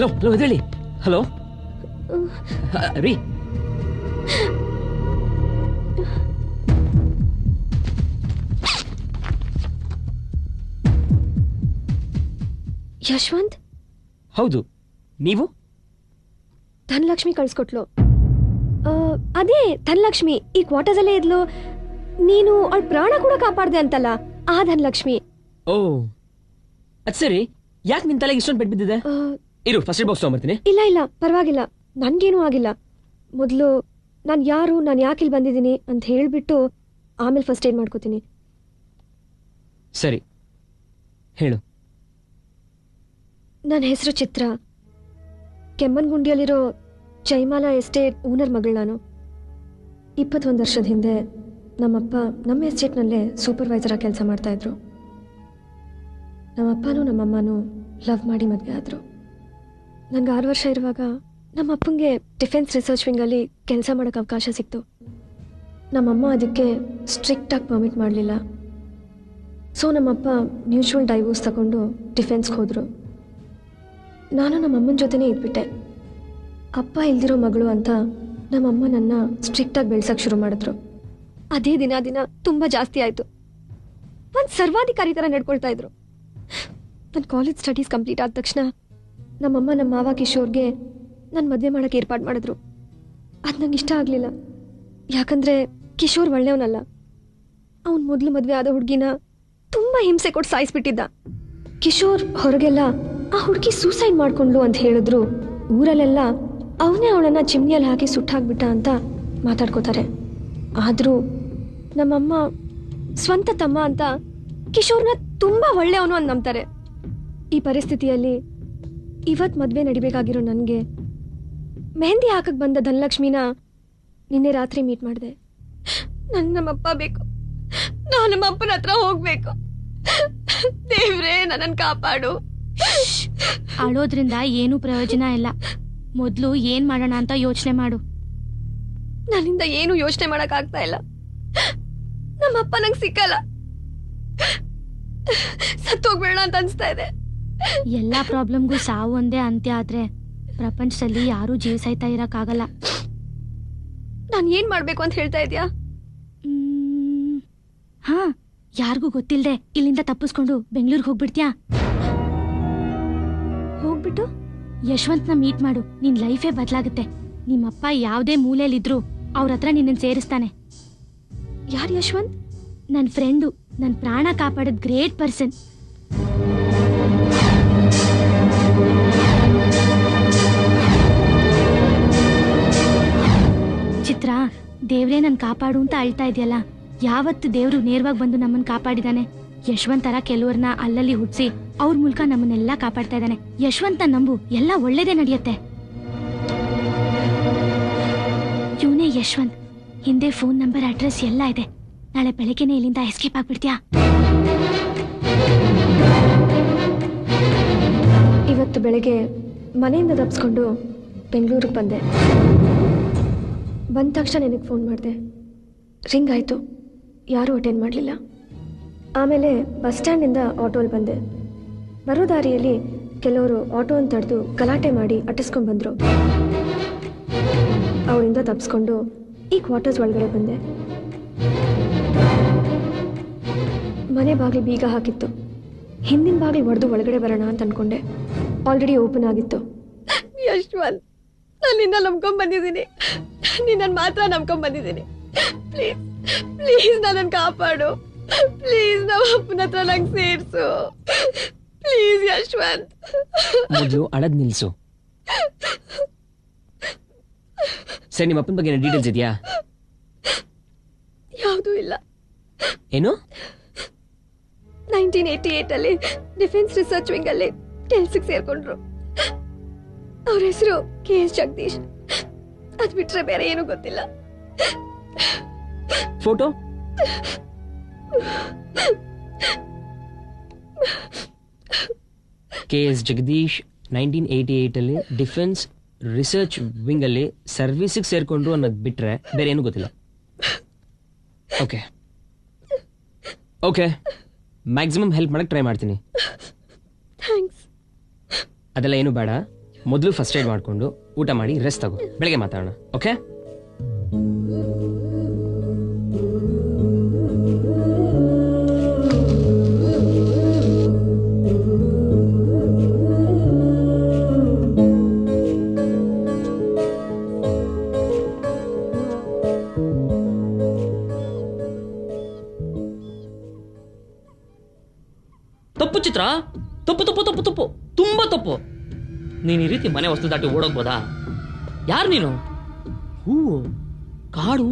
Hello hello ಎದ್ದೇಳಿ. Hello ರೀ, ಯಶವಂತ್? ಹೌದು, ನೀವು? ಧನಲಕ್ಷ್ಮಿ ಕಳ್ಸ್ಕೊಟ್ಲು. ಅದೇ ಧನಲಕ್ಷ್ಮಿ ಈ ಕ್ವಾರ್ಟರ್ಸ್ ಅಲ್ಲೇ ಇದ್ಲು. ನೀನು ಅವಳ ಪ್ರಾಣ ಕೂಡ ಕಾಪಾಡ್ದೆ ಅಂತಲ್ಲ, ಆ ಧನಲಕ್ಷ್ಮಿ. ಓ ಅದ್ ಸರಿ, ಯಾಕೆ ನಿನ್ ತಲೆಗೆ ಇಷ್ಟೊಂದು ಪೆಟ್ಟು ಬಿದ್ದಿದೆ? ಇರು, ಫಸ್ಟ್ ಏಡ್ ಬಾಕ್ಸ್ ತಗೊಂಬರ್ತೀನಿ. ಇಲ್ಲ ಇಲ್ಲ ಪರವಾಗಿಲ್ಲ, ನನ್ಗೇನೂ ಆಗಿಲ್ಲ. ಮೊದಲು ನಾನು ಯಾರು, ನಾನು ಯಾಕೆ ಇಲ್ಲಿ ಬಂದಿದ್ದೀನಿ ಅಂತ ಹೇಳ್ಬಿಟ್ಟು ಆಮೇಲೆ ಫಸ್ಟ್ ಏಡ್ ಮಾಡ್ಕೋತೀನಿ. ಸರಿ ಹೇಳು. ನನ್ನ ಹೆಸರು ಚಿತ್ರ. ಕೆಮ್ಮನ್ಗುಂಡಿಯಲ್ಲಿರೋ ಜೈಮಾಲಾ ಎಸ್ಟೇಟ್ ಓನರ್ ಮಗಳು ನಾನು. 21 ವರ್ಷದ ಹಿಂದೆ ನಮ್ಮಪ್ಪ ನಮ್ಮ ಎಸ್ಟೇಟ್ನಲ್ಲೇ ಸೂಪರ್ವೈಸರಾಗಿ ಕೆಲಸ ಮಾಡ್ತಾಯಿದ್ರು. ನಮ್ಮಪ್ಪನೂ ನಮ್ಮಮ್ಮನೂ ಲವ್ ಮಾಡಿ ಮದುವೆ ಆದರು. ನನಗೆ 6 ವರ್ಷ ಇರುವಾಗ ನಮ್ಮಪ್ಪಂಗೆ ಡಿಫೆನ್ಸ್ ರಿಸರ್ಚ್ ವಿಂಗಲ್ಲಿ ಕೆಲಸ ಮಾಡೋಕ್ಕೆ ಅವಕಾಶ ಸಿಕ್ತು. ನಮ್ಮಮ್ಮ ಅದಕ್ಕೆ ಸ್ಟ್ರಿಕ್ಟಾಗಿ ಪರ್ಮಿಟ್ ಮಾಡಲಿಲ್ಲ. ಸೊ ನಮ್ಮಪ್ಪ ಮ್ಯೂಚುವಲ್ ಡೈವೋರ್ಸ್ ತಗೊಂಡು ಡಿಫೆನ್ಸ್ಗೆ ಹೋದರು. ನಾನು ನಮ್ಮಮ್ಮನ ಜೊತೆನೇ ಇದ್ಬಿಟ್ಟೆ. ಅಪ್ಪ ಇಲ್ದಿರೋ ಮಗಳು ಅಂತ ನಮ್ಮಮ್ಮ ನನ್ನ ಸ್ಟ್ರಿಕ್ಟಾಗಿ ಬೆಳ್ಸೋಕ್ಕೆ ಶುರು ಮಾಡಿದ್ರು. ಅದೇ ದಿನ ದಿನ ತುಂಬ ಜಾಸ್ತಿ ಆಯಿತು. ಒಂದು ಸರ್ವಾಧಿಕಾರಿ ಥರ ನಡ್ಕೊಳ್ತಾ ಇದ್ರು. ನನ್ನ ಕಾಲೇಜ್ ಸ್ಟಡೀಸ್ ಕಂಪ್ಲೀಟ್ ಆದ ತಕ್ಷಣ ನಮ್ಮಮ್ಮ ನಮ್ಮ ಮಾವ ಕಿಶೋರ್ಗೆ ನನ್ನ ಮದುವೆ ಮಾಡೋಕ್ಕೆ ಏರ್ಪಾಡು ಮಾಡಿದ್ರು. ಅದು ನಂಗೆ ಇಷ್ಟ ಆಗಲಿಲ್ಲ. ಯಾಕಂದರೆ ಕಿಶೋರ್ ಒಳ್ಳೆಯವನಲ್ಲ. ಅವನು ಮೊದಲು ಮದುವೆ ಆದ ಹುಡುಗಿನ ತುಂಬ ಹಿಂಸೆ ಕೊಟ್ಟು ಸಾಯಿಸ್ಬಿಟ್ಟಿದ್ದ. ಕಿಶೋರ್ ಹೊರಗೆಲ್ಲ ಆ ಹುಡುಗಿ ಸೂಸೈಡ್ ಮಾಡ್ಕೊಂಡ್ಲು ಅಂತ ಹೇಳಿದ್ರು. ಊರಲ್ಲೆಲ್ಲ ಅವನೇ ಅವಳನ್ನು ಚಿಮ್ನಿಯಲ್ಲಿ ಹಾಕಿ ಸುಟ್ಟಾಕ್ಬಿಟ್ಟ ಅಂತ ಮಾತಾಡ್ಕೋತಾರೆ. ಆದರೂ ನಮ್ಮಮ್ಮ ಸ್ವಂತ ತಮ್ಮ ಅಂತ ಕಿಶೋರ್ನ ತುಂಬ ಒಳ್ಳೆಯವನು ಅಂತ ನಂಬ್ತಾರೆ. ಈ ಪರಿಸ್ಥಿತಿಯಲ್ಲಿ ಇವತ್ತು ಮದುವೆ ನಡಿಬೇಕಾಗಿರೋ ನನಗೆ ಮೆಹಂದಿ ಹಾಕಕ್ಕೆ ಬಂದ ಧನಲಕ್ಷ್ಮಿನ ನಿನ್ನೆ ರಾತ್ರಿ ಮೀಟ್ ಮಾಡಿದೆ. ನನಗೆ ನಮ್ಮಪ್ಪ ಬೇಕು. ನಾನು ನಮ್ಮ ಅಪ್ಪನ ಹತ್ರ ಹೋಗ್ಬೇಕು. ದೇವ್ರೇ ನನ್ನನ್ನು ಕಾಪಾಡು. ಅಳೋದ್ರಿಂದ ಏನೂ ಪ್ರಯೋಜನ ಇಲ್ಲ. ಮೊದಲು ಏನ್ ಮಾಡೋಣ ಅಂತ ಯೋಚನೆ ಮಾಡು. ನನ್ನಿಂದ ಏನು ಯೋಚನೆ ಮಾಡಕ್ ಆಗ್ತಾ ಇಲ್ಲ. ನಮ್ಮಪ್ಪ ನಂಗೆ ಸಿಕ್ಕಲ್ಲ. ಸತ್ತೋಗ್ಬೇಡ ಅಂತ ಅನ್ಸ್ತಾ ಇದೆ. ಎಲ್ಲಾ ಪ್ರಾಬ್ಲಮ್ಗೂ ಸಾವು ಒಂದೇ ಅಂತ್ಯ ಆದ್ರೆ ಪ್ರಪಂಚದಲ್ಲಿ ಯಾರೂ ಜೀವಿಸಾಯ್ತಾ ಇರಕ್ಕಾಗಲ್ಲ. ನಾನು ಏನ್ ಮಾಡ್ಬೇಕು ಅಂತ ಹೇಳ್ತಾ ಇದ್ಯಾ? ಹಾ, ಯಾರಿಗೂ ಗೊತ್ತಿಲ್ದೆ ಇಲ್ಲಿಂದ ತಪ್ಪಿಸ್ಕೊಂಡು ಬೆಂಗಳೂರಿಗೆ ಹೋಗ್ಬಿಡ್ತೀಯಾ? ಹೋಗ್ಬಿಟ್ಟು ಯಶವಂತ್ನ ಮೀಟ್ ಮಾಡು. ನಿನ್ ಲೈಫೇ ಬದಲಾಗುತ್ತೆ. ನಿಮ್ಮಪ್ಪ ಯಾವ್ದೇ ಮೂಲೆಯಲ್ಲಿದ್ರು ಅವ್ರ ಹತ್ರ ನಿನ್ನನ್ನು ಸೇರಿಸ್ತಾನೆ. ಯಾರು ಯಶವಂತ್? ನನ್ನ ಫ್ರೆಂಡು, ನನ್ನ ಪ್ರಾಣ ಕಾಪಾಡೋದ್ ಗ್ರೇಟ್ ಪರ್ಸನ್. ಚಿತ್ರ, ದೇವ್ರೇ ನನ್ ಕಾಪಾಡು ಅಂತ ಅಳ್ತಾ ಇದೆಯಲ್ಲ, ಯಾವತ್ತು ದೇವ್ರು ನೇರವಾಗಿ ಬಂದು ನಮ್ಮನ್ನ ಕಾಪಾಡಿದಾನೆ? ಯಶವಂತರ ಕೆಲವ್ರನ್ನ ಅಲ್ಲಲ್ಲಿ ಹುಡ್ಸಿ ಅವ್ರ ಮೂಲಕ ನಮ್ಮನ್ನೆಲ್ಲಾ ಕಾಪಾಡ್ತಾ ಇದ್ದಾನೆ. ಯಶವಂತ ನಂಬು, ಎಲ್ಲ ಒಳ್ಳೇದೇ ನಡೆಯುತ್ತೆ. ಇವನೇ ಯಶವಂತ್. ಹಿಂದೆ ಫೋನ್ ನಂಬರ್, ಅಡ್ರೆಸ್ ಎಲ್ಲ ಇದೆ. ನಾಳೆ ಬೆಳಗ್ಗೆನೆ ಇಲ್ಲಿಂದ ಎಸ್ಕೇಪ್ ಆಗ್ಬಿಡ್ತೀಯಾ? ಇವತ್ತು ಬೆಳಗ್ಗೆ ಮನೆಯಿಂದ ತಪ್ಪಿಸ್ಕೊಂಡು ಬೆಂಗಳೂರಿಗೆ ಬಂದೆ. ಬಂದ ತಕ್ಷಣ ನಿನಗೆ ಫೋನ್ ಮಾಡಿದೆ. ರಿಂಗ್ ಆಯಿತು, ಯಾರೂ ಅಟೆಂಡ್ ಮಾಡಲಿಲ್ಲ. ಆಮೇಲೆ ಬಸ್ ಸ್ಟ್ಯಾಂಡಿಂದ ಆಟೋಲ್ಲಿ ಬಂದೆ. ಬರೋ ದಾರಿಯಲ್ಲಿ ಕೆಲವರು ಆಟೋನ ತಡೆದು ಗಲಾಟೆ ಮಾಡಿ ಅಟ್ಟಿಸ್ಕೊಂಡು ಬಂದರು. ಅವರಿಂದ ತಪ್ಪಿಸ್ಕೊಂಡು ಈ ಕ್ವಾರ್ಟರ್ಸ್ ಒಳಗಡೆ ಬಂದೆ. ಮನೆ ಬಾಗಿಲು ಬೀಗ ಹಾಕಿತ್ತು. ಹಿಂದಿನ ಬಾಗಿಲು ಒಡೆದು ಒಳಗಡೆ ಬರೋಣ ಅಂತ ಅನ್ಕೊಂಡೆ. ಆಲ್ರೆಡಿ ಓಪನ್ ಆಗಿತ್ತು. ಯಶವಂತ್, ನಾನು ನಿನ್ನ ನಂಬ್ಕೊಂಡ್ ಬಂದಿದ್ದೀನಿ. ನಿನ್ನನ್ನು ಮಾತ್ರ ನಂಬ್ಕೊಂಡ್ ಬಂದಿದ್ದೀನಿ. ಪ್ಲೀಸ್ ಪ್ಲೀಸ್ ನನ್ನನ್ನು ಕಾಪಾಡು. ಪ್ಲೀಸ್ ನಮ್ಮ ಅಪ್ಪನ ಹತ್ರ ನಂಗೆ ಸೇರಿಸು. ಪ್ಲೀಸ್ ಯಶವಂತ್. ಮೊದಲು ಅಳದ್ ನಿಲ್ಸು. ಸರಿ, ನಿಮ್ಮ ಅಪ್ಪನ ಬಗ್ಗೆ ಡೀಟೇಲ್ಸ್ ಇದೆಯಾ? ಯಾವುದೂ ಇಲ್ಲ. ಏನು? 1988 ಅಲ್ಲಿ ಡಿಫೆನ್ಸ್ ರಿಸರ್ಚ್ ವಿಂಗ್ ಅಲ್ಲಿ ಕೆಲ್ಸಕ್ಕೆ ಸೇರ್ಕೊಂಡ್ರು. ಅವ್ರ ಹೆಸರು KS ಜಗದೀಶ್. ಅದ್ ಬಿಟ್ರೆ ಬೇರೆ ಏನೂ ಗೊತ್ತಿಲ್ಲ. ಫೋಟೋ? KS ಜಗದೀಶ್ 1988 ಅಲ್ಲಿ ಡಿಫೆನ್ಸ್ ರಿಸರ್ಚ್ ವಿಂಗ್ ಅಲ್ಲಿ ಸರ್ವಿಸಿಗೆ ಸೇರ್ಕೊಂಡ್ರು ಅನ್ನೋದು ಬಿಟ್ರೆ ಬೇರೆ ಏನೂ ಗೊತ್ತಿಲ್ಲ. ಓಕೆ ಓಕೆ, ಮ್ಯಾಕ್ಸಿಮಮ್ ಹೆಲ್ಪ್ ಮಾಡಕ್ಕೆ ಟ್ರೈ ಮಾಡ್ತೀನಿ. ಥ್ಯಾಂಕ್ಸ್. ಅದೆಲ್ಲ ಏನು ಬೇಡ. ಮೊದಲು ಫಸ್ಟ್ ಏಡ್ ಮಾಡಿಕೊಂಡು ಊಟ ಮಾಡಿ ರೆಸ್ಟ್ ತಗೋ, ಬೆಳಗ್ಗೆ ಮಾತಾಡೋಣ. ಓಕೆ? ತಪ್ಪು ಚಿತ್ರ, ತಪ್ಪು ತಪ್ಪು ತಪ್ಪು ತಪ್ಪು, ತುಂಬಾ ತಪ್ಪು. ನೀನ್ ಈ ರೀತಿ ಮನೆ ವಸ್ತು ದಾಟಿ ಓಡೋಗ್ಬೋದಾ? ಯಾರು ನೀನು? ಹೂವು, ಕಾಡು,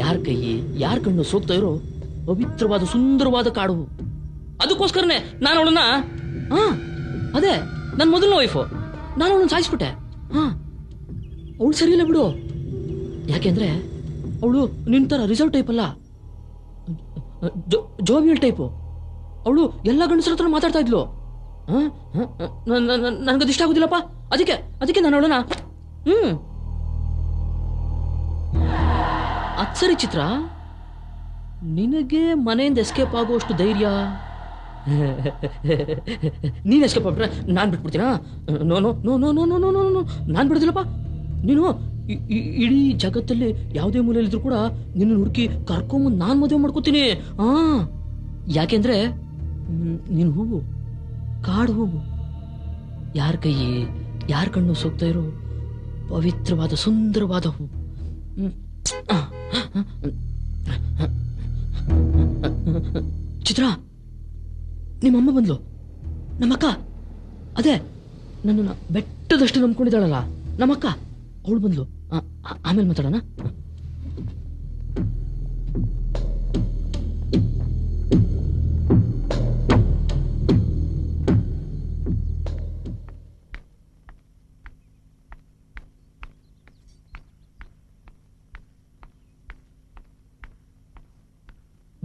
ಯಾರ ಕೈ ಯಾರ ಕಣ್ಣು ಸೋಕ್ತಾ ಇರೋ ಪವಿತ್ರವಾದ ಸುಂದರವಾದ ಕಾಡು. ಅದಕ್ಕೋಸ್ಕರನೇ ನಾನು ಅವಳನ್ನ ಅದೇ ನನ್ನ ಮೊದಲನೇ ವೈಫು, ನಾನು ಅವಳನ್ನ ಸಾಯಿಸ್ಬಿಟ್ಟೆ. ಅವಳು ಸರಿ ಇಲ್ಲ ಬಿಡು. ಯಾಕೆಂದ್ರೆ ಅವಳು ನಿನ್ ತರ ರಿಸರ್ವ್ ಟೈಪ್ ಅಲ್ಲ, ಜೋವಿಯಲ್ ಟೈಪು. ಅವಳು ಎಲ್ಲ ಗಂಡಸರ ಹತ್ರ ಮಾತಾಡ್ತಾ ಇದ್ಲು. ನನಗದು ಇಷ್ಟ ಆಗುದಿಲ್ಲಪ್ಪ. ಅದಕ್ಕೆ ನಾನು ಅವಳನ್ನ ಅದ್ ಸರಿ ಚಿತ್ರ, ನಿನಗೆ ಮನೆಯಿಂದ ಎಸ್ಕೇಪ್ ಆಗುವಷ್ಟು ಧೈರ್ಯ ನೀನ್ ಎಸ್ಕೇಪ್ ಆಗ್ಬಿಟ್ರೆ ನಾನ್ ಬಿಟ್ಬಿಡ್ತೀನಾ? No no no no no no no no ನಾನ್ ಬಿಡೋದಿಲ್ಲಪ್ಪ. ನೀನು ಇಡೀ ಜಗತ್ತಲ್ಲಿ ಯಾವುದೇ ಮೂಲೆಯಲ್ಲಿದ್ರು ಕೂಡ ನಿನ್ನ ಹುಡುಕಿ ಕರ್ಕೊಂಬಂದು ನಾನ್ ಮದುವೆ ಮಾಡ್ಕೋತೀನಿ. ಯಾಕೆಂದ್ರೆ ನೀನು ಹೂವು, ಕಾಡು ಹೂವು, ಯಾರ ಕೈ ಯಾರ ಕಣ್ಣು ಸೋಗ್ತಾ ಇರೋ ಪವಿತ್ರವಾದ ಸುಂದರವಾದ ಹೂವು. ಚಿತ್ರ, ನಿಮ್ಮಮ್ಮ ಬಂದ್ಲು, ನಮ್ಮಕ್ಕ, ಅದೇ ನನ್ನನ್ನು ಬೆಟ್ಟದಷ್ಟು ನಂಬ್ಕೊಂಡಿದ್ದಾಳಲ್ಲ ನಮ್ಮಕ್ಕ, ಅವಳು ಬಂದ್ಲು. ಆಮೇಲೆ ಮಾತಾಡೋಣ.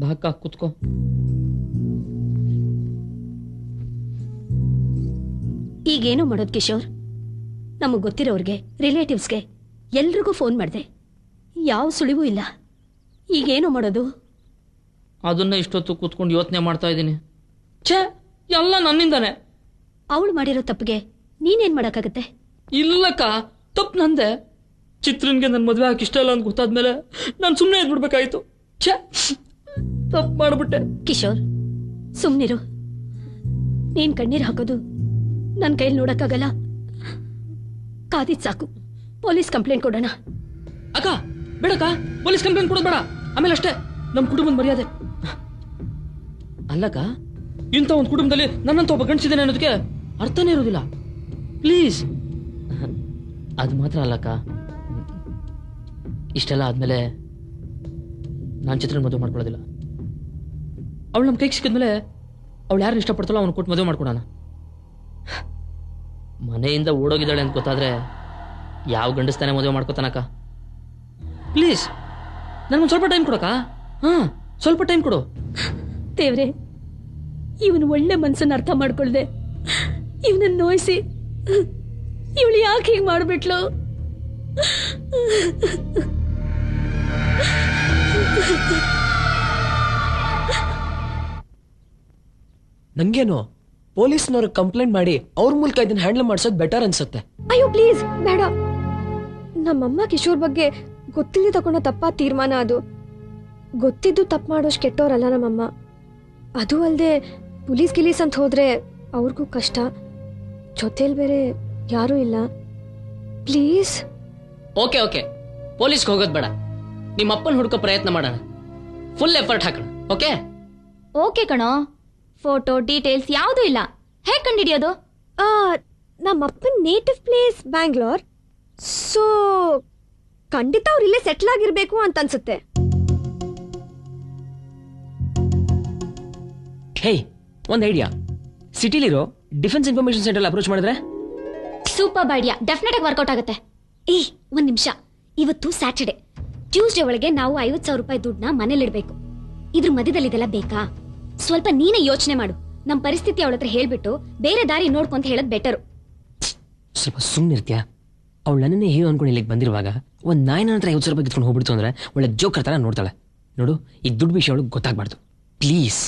ಬಾಕ ಕುತ್ಕೋ. ಈಗೇನು ಮಾಡೋದು ಕಿಶೋರ್? ನಮಗ್ ಗೊತ್ತಿರೋರ್ಗೆ, ರಿಲೇಟಿವ್ಸ್ಗೆ ಎಲ್ರಿಗೂ ಫೋನ್ ಮಾಡಿದೆ, ಯಾವ ಸುಳಿವೂ ಇಲ್ಲ. ಈಗೇನು ಮಾಡೋದು? ಅದನ್ನ ಇಷ್ಟೊತ್ತು ಕೂತ್ಕೊಂಡು ಯೋಚನೆ ಮಾಡ್ತಾ ಇದ್ದೀನಿ. ಛೇ, ಎಲ್ಲ ನನ್ನಿಂದಾನೆ. ಅವಳು ಮಾಡಿರೋ ತಪ್ಪಿಗೆ ನೀನೇನ್ ಮಾಡಕ್ಕಾಗತ್ತೆ? ಇಲ್ಲಕ್ಕ, ತಪ್ಪು ನಂದೆ. ಚಿತ್ರನ್ಗೆ ನನ್ನ ಮದುವೆ ಹಾಕಿ ಇಷ್ಟ ಇಲ್ಲ ಅಂತ ಗೊತ್ತಾದ್ಮೇಲೆ ನಾನು ಸುಮ್ಮನೆ ಇದ್ಬಿಡ್ಬೇಕಾಯ್ತು. ಛೇ, ತಪ್ಪು ಮಾಡ್ಬಿಟ್ಟೆ. ಕಿಶೋರ್, ಸುಮ್ನಿರು. ನೀನ್ ಕಣ್ಣೀರ್ ಹಾಕೋದು ನನ್ ಕೈಲಿ ನೋಡಕ್ಕಾಗಲ್ಲ. ಕಾದಿದ್ ಸಾಕು, ಪೊಲೀಸ್ ಕಂಪ್ಲೇಂಟ್ ಕೊಡೋಣ. ಅಕ್ಕ ಬೇಡಕ್ಕ, ಪೊಲೀಸ್ ಕಂಪ್ಲೇಂಟ್ ಕೊಡೋದು ಬೇಡ. ಆಮೇಲೆ ಅಷ್ಟೇ ನಮ್ಮ ಕುಟುಂಬದ ಮರ್ಯಾದೆ. ಅಲ್ಲಕ್ಕ, ಇಂಥ ಒಂದು ಕುಟುಂಬದಲ್ಲಿ ನನ್ನಂತ ಒಬ್ಬ ಗಂಡಸಿದ್ದೇನೆ ಅನ್ನೋದಕ್ಕೆ ಅರ್ಥನೇ ಇರೋದಿಲ್ಲ. ಪ್ಲೀಸ್. ಅದು ಮಾತ್ರ ಅಲ್ಲಕ್ಕ, ಇಷ್ಟೆಲ್ಲ ಆದ್ಮೇಲೆ ನಾನು ಚಿತ್ರನ ಮದುವೆ ಮಾಡ್ಕೊಳ್ಳೋದಿಲ್ಲ. ಅವಳು ನಮ್ಮ ಕೈಗೆ ಸಿಕ್ಕಿದ್ಮೇಲೆ ಅವಳು ಯಾರನ್ನ ಇಷ್ಟಪಡ್ತಾಳೋ ಅವ್ನು ಕೊಟ್ಟು ಮದುವೆ ಮಾಡ್ಕೊಡೋಣ. ಮನೆಯಿಂದ ಓಡೋಗಿದ್ದಾಳೆ ಅಂತ ಗೊತ್ತಾದ್ರೆ ಯಾವ ಗಂಡಸ್ತಾನೆ ಮದುವೆ ಮಾಡ್ಕೋತಾನಕ್ಕ. ಪ್ಲೀಸ್, ನನಗೊಂದು ಸ್ವಲ್ಪ ಟೈಮ್ ಕೊಡಕ್ಕ. ಸ್ವಲ್ಪ ಟೈಮ್ ಕೊಡು. ದೇವ್ರೆ, ಇವನು ಒಳ್ಳೆ ಮನ್ಸನ್ನ ಅರ್ಥ ಮಾಡ್ಕೊಳ್ದೆ ಇವನನ್ನ ನೋಯಿಸಿ ಇವಳು ಯಾಕೆ ಹೀಗೆ ಮಾಡ್ಬಿಟ್ಲು? ನಂಗೇನು, ಪೊಲೀಸ್ನವ್ರಿಗೆ ಕಂಪ್ಲೇಂಟ್ ಮಾಡಿ ಅವ್ರ ಮೂಲಕ ಇದನ್ನ ಹ್ಯಾಂಡಲ್ ಮಾಡ್ಸೋದು ಬೆಟರ್ ಅನ್ಸುತ್ತೆ. ಅಯ್ಯೋ ಪ್ಲೀಸ್ ಬೇಡ. ನಮ್ಮಮ್ಮ ಕಿಶೋರ್ ಬಗ್ಗೆ ಗೊತ್ತಿಲ್ಲದೆ ತಗೊಂಡ ತಪ್ಪಾದ ತೀರ್ಮಾನ ಅದು. ಗೊತ್ತಿದ್ದು ತಪ್ಪು ಮಾಡೋಷ್ಟು ಕೆಟ್ಟೋರಲ್ಲ ನಮ್ಮಮ್ಮ. ಅದು ಅಲ್ಲದೆ ಪೊಲೀಸ್ ಗಿಲೀಸ್ ಅಂತ ಹೋದ್ರೆ ಅವ್ರಿಗೂ ಕಷ್ಟ, ಜೊತೆಲಿ ಬೇರೆ ಯಾರೂ ಇಲ್ಲ. ಪ್ಲೀಸ್. ಓಕೆ ಓಕೆ, ಪೊಲೀಸ್ಗೆ ಹೋಗೋದು ಬೇಡ. ನಿಮ್ಮ ಅಪ್ಪನ ಹುಡುಕೋ ಪ್ರಯತ್ನ ಮಾಡೋಣ. ಫುಲ್ ಎಫರ್ಟ್ ಹಾಕೋಣ. ಓಕೆ ಓಕೆ ಕಣೋ. ಫೋಟೋ ಡೀಟೇಲ್ಸ್ ಯಾವುದೂ ಇಲ್ಲ. ಹೇಗೆ ಕಂಡಿಡಿಯೋದು? ನಮ್ಮಪ್ಪನ ನೇಟಿವ್ ಪ್ಲೇಸ್ ಬ್ಯಾಂಗ್ಳೂರ್. ಸೊ ಖಂಡಿತ ಅವ್ರು ಇಲ್ಲೇ ಸೆಟ್ಲ್ ಆಗಿರ್ಬೇಕು ಅಂತ ಅನ್ಸುತ್ತೆ. ಹೇ, ಒಂದು ಐಡಿಯಾ. ಸಿಟಿಲಿರೋ ಡಿಫೆನ್ಸ್ ಇನ್ಫಾರ್ಮೇಶನ್ ಸೆಂಟರ್ ಅಪ್ರೋಚ್ ಮಾಡಿದ್ರೆ ಸೂಪರ್ ಐಡಿಯಾ. ಡೆಫಿನೆಟ್ ಆಗಿ ವರ್ಕೌಟ್ ಆಗುತ್ತೆ. ಒಂದ್ ನಿಮಿಷ. ಇವತ್ತು ಸ್ಯಾಟರ್ಡೆ, ಟ್ಯೂಸ್ಡೇ ಒಳಗೆ ನಾವು 50,000 ರೂಪಾಯಿ ದುಡ್ಡನ್ನ ಮನೇಲಿಡ್ಬೇಕು. ಇದ್ರ ಮಧ್ಯದಲ್ಲಿ ಇದೆಲ್ಲ ಬೇಕಾ? ಸ್ವಲ್ಪ ನೀನೇ ಯೋಚನೆ ಮಾಡು. ನಮ್ ಪರಿಸ್ಥಿತಿ ಅವಳ ಹತ್ರ ಹೇಳ್ಬಿಟ್ಟು ಬೇರೆ ದಾರಿ ನೋಡ್ಕೊಂತ ಹೇಳೋದ್ ಬೆಟರು. ಸ್ವಲ್ಪ ಸುಮ್ಮನಿರ್ತೀಯಾ? ಅವಳು ನನ್ನೇ ಹೀರೋ ಅನ್ಕೊಂಡು ಇಲ್ಲಿಗೆ ಬಂದಿರುವಾಗ ಒಂದು ನಾಯಿನ ಹತ್ರ 50,000 ರೂಪಾಯಿ ಕಿತ್ಕೊಂಡು ಹೋಗ್ಬಿಡ್ತು ಅಂದ್ರೆ ಒಳ್ಳೆ ಜೋಕರ್ ತರ ನೋಡ್ತಾಳೆ. ನೋಡು, ಈ ದುಡ್ಡು ವಿಷಯ ಅವಳಿಗೆ ಗೊತ್ತಾಗ್ಬಾರ್ದು. ಪ್ಲೀಸ್.